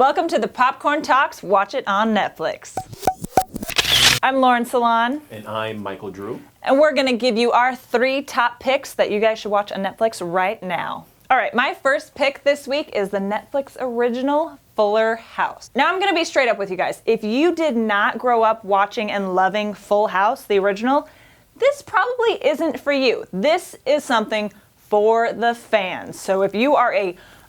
Welcome to the Popcorn Talks, watch it on Netflix. I'm Lauren Salon. And I'm Michael Drew. And we're gonna give you our 3 top picks that you guys should watch on Netflix right now. All right, my first pick this week is the Netflix original Fuller House. Now I'm gonna be straight up with you guys. If you did not grow up watching and loving Full House, the original, this probably isn't for you. This is something for the fans. So if you are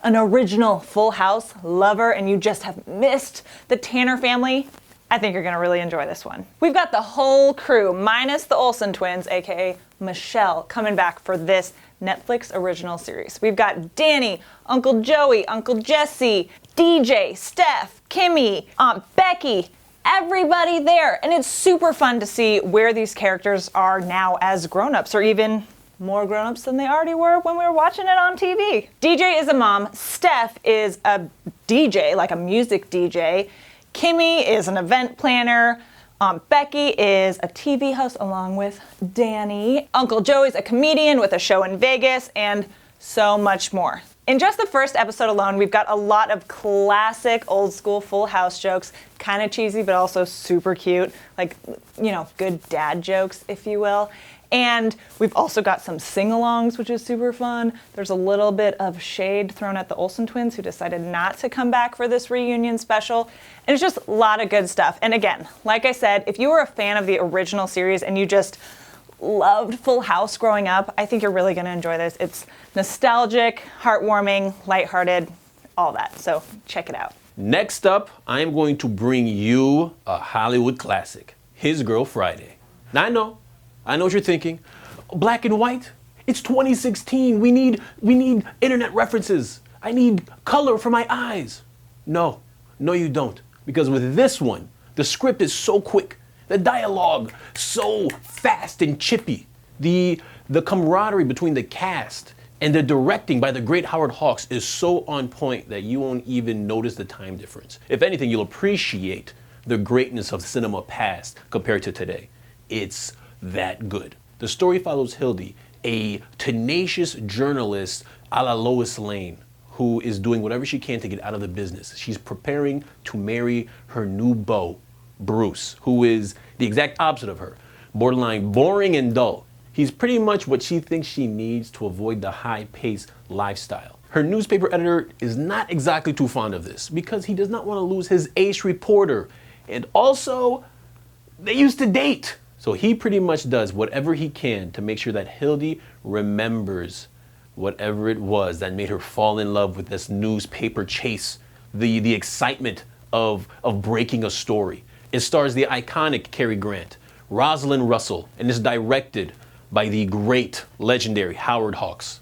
an original Full House lover and you just have missed the Tanner family, I think you're gonna really enjoy this one. We've got the whole crew, minus the Olsen twins, aka Michelle, coming back for this Netflix original series. We've got Danny, Uncle Joey, Uncle Jesse, DJ, Steph, Kimmy, Aunt Becky, everybody there. And it's super fun to see where these characters are now as grown-ups, or even more grown-ups than they already were when we were watching it on TV. DJ is a mom, Steph is a DJ, like a music DJ, Kimmy is an event planner, Becky is a TV host along with Danny, Uncle Joey's a comedian with a show in Vegas, and so much more. In just the first episode alone, we've got a lot of classic old school Full House jokes, kind of cheesy but also super cute, like, good dad jokes, if you will. And we've also got some sing-alongs, which is super fun. There's a little bit of shade thrown at the Olsen twins, who decided not to come back for this reunion special. And it's just a lot of good stuff. And again, like I said, if you were a fan of the original series and you just loved Full House growing up, I think you're really gonna enjoy this. It's nostalgic, heartwarming, lighthearted, all that. So check it out. Next up, I'm going to bring you a Hollywood classic, His Girl Friday. Now I know what you're thinking. Black and white? It's 2016. We need internet references. I need color for my eyes. No, you don't. Because with this one, the script is so quick, the dialogue so fast and chippy, the camaraderie between the cast and the directing by the great Howard Hawks is so on point that you won't even notice the time difference. If anything, you'll appreciate the greatness of cinema past compared to today. It's that good. The story follows Hildy, a tenacious journalist a la Lois Lane, who is doing whatever she can to get out of the business. She's preparing to marry her new beau, Bruce, who is the exact opposite of her, borderline boring and dull. He's pretty much what she thinks she needs to avoid the high-paced lifestyle. Her newspaper editor is not exactly too fond of this because he does not want to lose his ace reporter. And also, they used to date. So he pretty much does whatever he can to make sure that Hildy remembers whatever it was that made her fall in love with this newspaper chase, the excitement of breaking a story. It stars the iconic Cary Grant, Rosalind Russell, and is directed by the great, legendary Howard Hawks.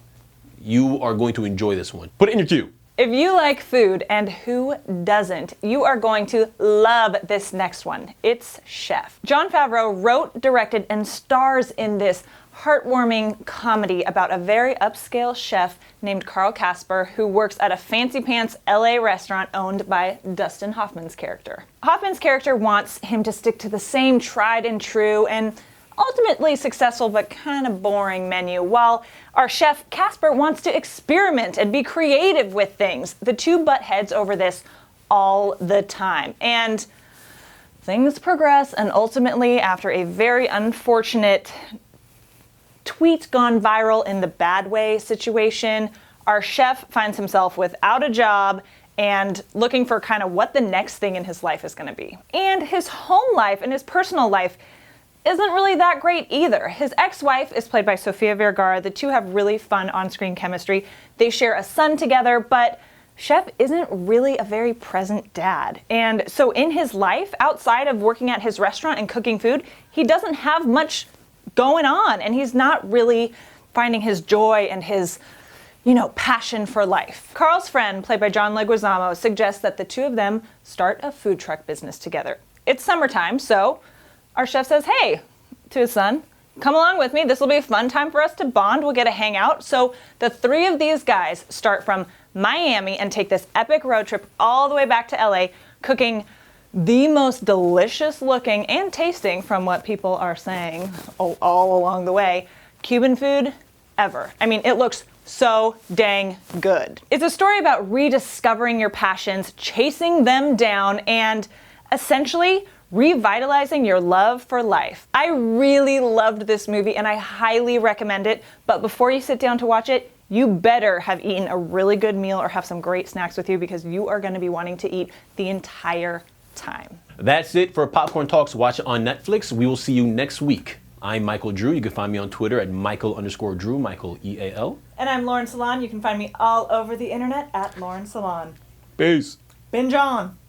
You are going to enjoy this one. Put it in your queue. If you like food, and who doesn't, you are going to love this next one. It's Chef. Jon Favreau wrote, directed, and stars in this heartwarming comedy about a very upscale chef named Carl Casper who works at a fancy pants LA restaurant owned by Dustin Hoffman's character. Hoffman's character wants him to stick to the same tried and true and ultimately successful but kind of boring menu, while our chef Casper wants to experiment and be creative with things. The two butt heads over this all the time. And things progress, and ultimately, after a very unfortunate tweet gone viral in the bad way situation, our chef finds himself without a job and looking for kind of what the next thing in his life is going to be. And his home life and his personal life isn't really that great either. His ex-wife is played by Sofia Vergara. The two have really fun on-screen chemistry. They share a son together, but Chef isn't really a very present dad. And so in his life, outside of working at his restaurant and cooking food, he doesn't have much going on, and he's not really finding his joy and his, passion for life. Carl's friend, played by John Leguizamo, suggests that the two of them start a food truck business together. It's summertime, so our chef says, hey, to his son, come along with me. This will be a fun time for us to bond. We'll get to hang out. So the 3 of these guys start from Miami and take this epic road trip all the way back to LA, cooking the most delicious looking and tasting, from what people are saying all along the way, Cuban food ever. I mean, it looks so dang good. It's a story about rediscovering your passions, chasing them down, and essentially revitalizing your love for life. I really loved this movie and I highly recommend it, but before you sit down to watch it, you better have eaten a really good meal or have some great snacks with you because you are going to be wanting to eat the entire time. That's it for Popcorn Talks. Watch it on Netflix. We will see you next week. I'm Michael Drew. You can find me on Twitter at Michael_Drew, Michael EAL. And I'm Lauren Salon. You can find me all over the internet at Lauren Salon. Peace. Binge on.